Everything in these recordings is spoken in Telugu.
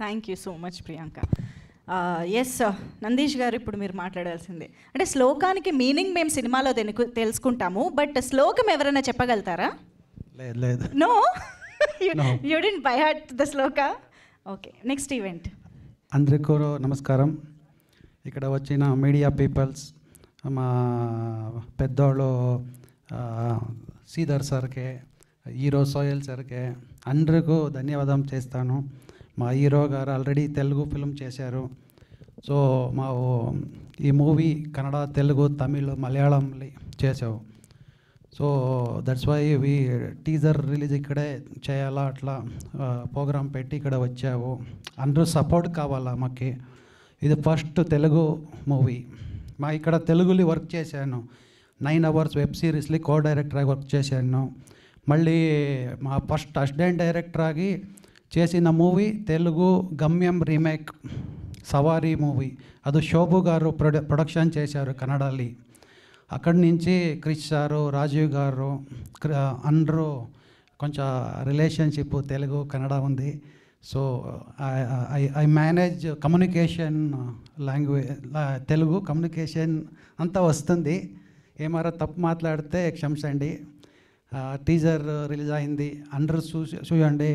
Thank you so much Priyanka. Yes Nandish garu, ఇప్పుడు మీరు మాట్లాడాల్సిందే. అంటే శ్లోకానికి మీనింగ్ మేము సినిమాలో తెలుసుకుంటాము, బట్ శ్లోకం ఎవరైనా చెప్పగలుగుతారా? లేదు లేదు. No, you didn't by heart the shloka. Okay, next event. అందరికీ నమస్కారం. ఇక్కడ వచ్చిన మీడియా పీపుల్స్, మా పెద్దోళ్ళు శ్రీధర్ సార్కే, హీరో సోయల్ సార్కే అందరికీ ధన్యవాదం చేస్తాను. మా హీరో గారు ఆల్రెడీ తెలుగు ఫిల్మ్ చేశారు. సో మా ఈ మూవీ కన్నడ, తెలుగు, తమిళ్, మలయాళం చేసావు. So that's why teaser release ఇక్కడే చేయాలా, అట్లా ప్రోగ్రాం పెట్టి ఇక్కడ వచ్చావు. అందరూ సపోర్ట్ కావాలా మాకు. ఇది ఫస్ట్ తెలుగు మూవీ. మా ఇక్కడ తెలుగులో వర్క్ చేశాను. 9 hours వెబ్ సిరీస్లో కో డైరెక్టర్గా వర్క్ చేశాను. మళ్ళీ మా ఫస్ట్ అసిస్టెంట్ డైరెక్టర్ ఆಗಿ చేసిన మూవీ తెలుగు గమ్యం రీమేక్ సవారీ మూవీ. అది శోభు గారు ప్రొడక్షన్ చేశారు కన్నడలో. అక్కడి నుంచి క్రిష్ సారు, రాజీవ్ గారు అందరూ కొంచెం రిలేషన్షిప్ తెలుగు కన్నడ ఉంది. So I manage communication language, Telugu communication అంతా వస్తుంది. ఏమారా తప్పు మాట్లాడితే క్షమించండి. టీజర్ రిలీజ్ అయింది, అందరూ చూడండి,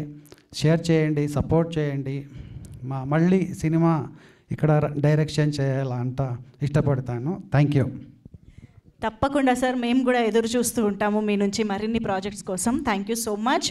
షేర్ చేయండి, సపోర్ట్ చేయండి. మళ్ళీ సినిమా ఇక్కడ డైరెక్షన్ చేయాలంట ఇష్టపడతాను. Thank you. తప్పకుండా సార్, మేము కూడా ఎదురు చూస్తూ ఉంటాము మీ నుంచి మరిన్ని ప్రాజెక్ట్స్ కోసం. Thank you so much.